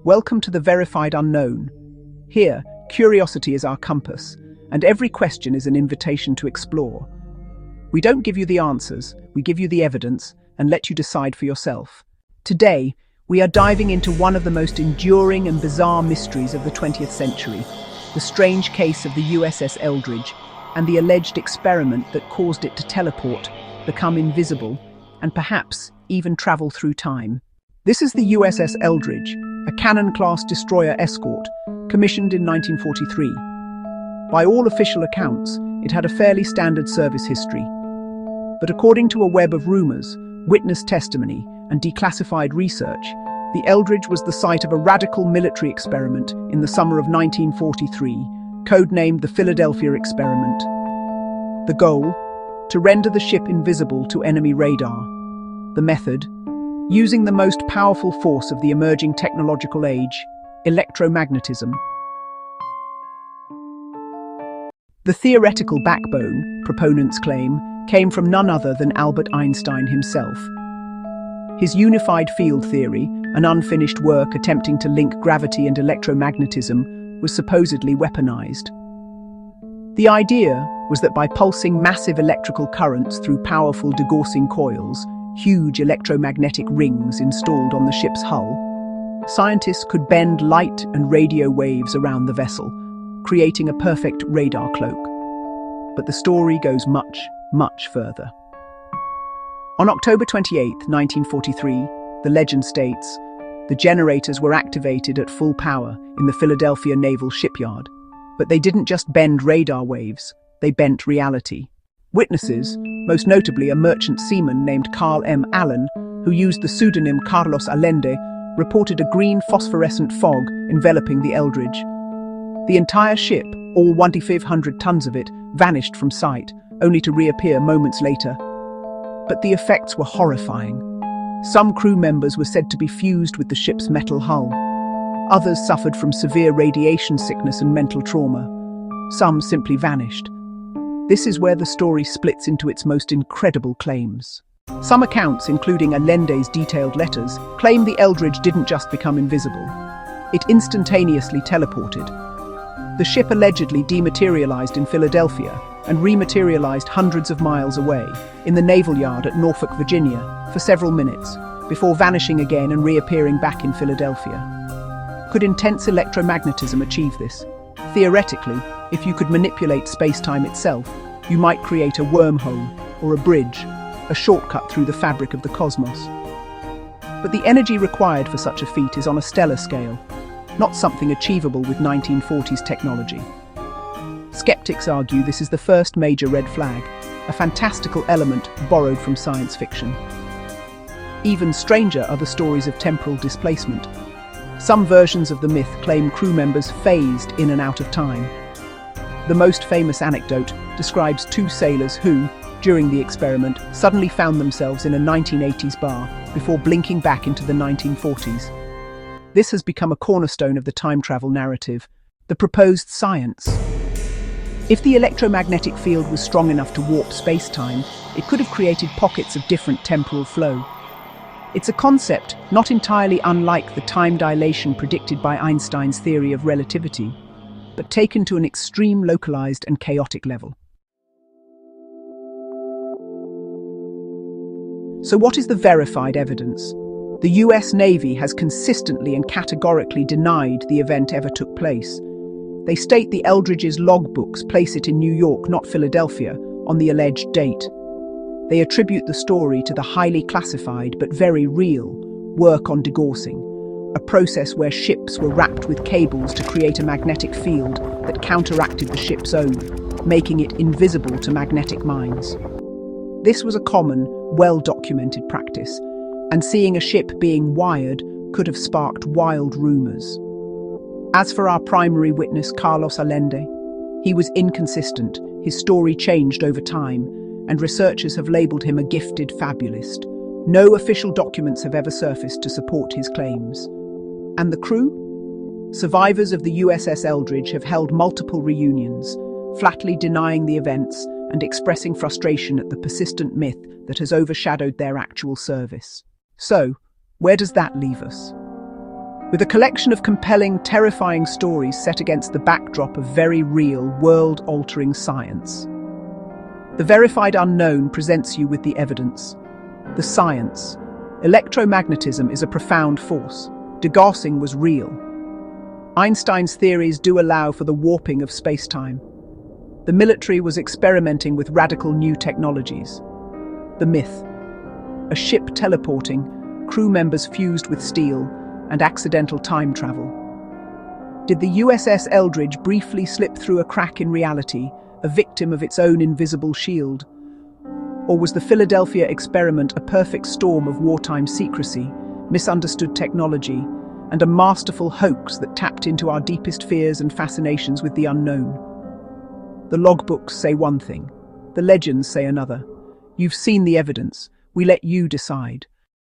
Welcome to the verified unknown. Here, curiosity is our compass, and every question is an invitation to explore. We don't give you the answers, we give you the evidence and let you decide for yourself. Today, we are diving into one of the most enduring and bizarre mysteries of the 20th century, the strange case of the USS Eldridge and the alleged experiment that caused it to teleport, become invisible, and perhaps even travel through time. This is the USS Eldridge, a Cannon-class destroyer escort, commissioned in 1943. By all official accounts, it had a fairly standard service history. But according to a web of rumors, witness testimony, and declassified research, the Eldridge was the site of a radical military experiment in the summer of 1943, codenamed the Philadelphia Experiment. The goal? To render the ship invisible to enemy radar. The method? Using the most powerful force of the emerging technological age, electromagnetism. The theoretical backbone, proponents claim, came from none other than Albert Einstein himself. His unified field theory, an unfinished work attempting to link gravity and electromagnetism, was supposedly weaponized. The idea was that by pulsing massive electrical currents through powerful degaussing coils, huge electromagnetic rings installed on the ship's hull, scientists could bend light and radio waves around the vessel, creating a perfect radar cloak. But the story goes much, much further. On October 28, 1943, the legend states, the generators were activated at full power in the Philadelphia Naval Shipyard. But they didn't just bend radar waves, they bent reality. Witnesses, most notably a merchant seaman named Carl M. Allen, who used the pseudonym Carlos Allende, reported a green phosphorescent fog enveloping the Eldridge. The entire ship, all 2,500 tons of it, vanished from sight, only to reappear moments later. But the effects were horrifying. Some crew members were said to be fused with the ship's metal hull. Others suffered from severe radiation sickness and mental trauma. Some simply vanished. This is where the story splits into its most incredible claims. Some accounts, including Allende's detailed letters, claim the Eldridge didn't just become invisible. It instantaneously teleported. The ship allegedly dematerialized in Philadelphia and rematerialized hundreds of miles away, in the naval yard at Norfolk, Virginia, for several minutes, before vanishing again and reappearing back in Philadelphia. Could intense electromagnetism achieve this? Theoretically, if you could manipulate space-time itself, you might create a wormhole or a bridge, a shortcut through the fabric of the cosmos. But the energy required for such a feat is on a stellar scale, not something achievable with 1940s technology. Skeptics argue this is the first major red flag, a fantastical element borrowed from science fiction. Even stranger are the stories of temporal displacement. Some versions of the myth claim crew members phased in and out of time. The most famous anecdote describes two sailors who, during the experiment, suddenly found themselves in a 1980s bar before blinking back into the 1940s. This has become a cornerstone of the time travel narrative, the proposed science. If the electromagnetic field was strong enough to warp space-time, it could have created pockets of different temporal flow. It's a concept not entirely unlike the time dilation predicted by Einstein's theory of relativity, but taken to an extreme localized and chaotic level. So what is the verified evidence? The US Navy has consistently and categorically denied the event ever took place. They state the Eldridge's logbooks place it in New York, not Philadelphia, on the alleged date. They attribute the story to the highly classified but very real work on degaussing, a process where ships were wrapped with cables to create a magnetic field that counteracted the ship's own, making it invisible to magnetic mines. This was a common, well-documented practice, and seeing a ship being wired could have sparked wild rumors. As for our primary witness, Carlos Allende, he was inconsistent, his story changed over time, and researchers have labeled him a gifted fabulist. No official documents have ever surfaced to support his claims. And the crew? Survivors of the USS Eldridge have held multiple reunions, flatly denying the events and expressing frustration at the persistent myth that has overshadowed their actual service. So, where does that leave us? with a collection of compelling, terrifying stories set against the backdrop of very real, world-altering science. The Verified Unknown presents you with the evidence. The science. Electromagnetism is a profound force. Degaussing was real. Einstein's theories do allow for the warping of space-time. The military was experimenting with radical new technologies. The myth. A ship teleporting, crew members fused with steel, and accidental time travel. Did the USS Eldridge briefly slip through a crack in reality, a victim of its own invisible shield? Or was the Philadelphia experiment a perfect storm of wartime secrecy, misunderstood technology, and a masterful hoax that tapped into our deepest fears and fascinations with the unknown? The logbooks say one thing, the legends say another. You've seen the evidence, we let you decide.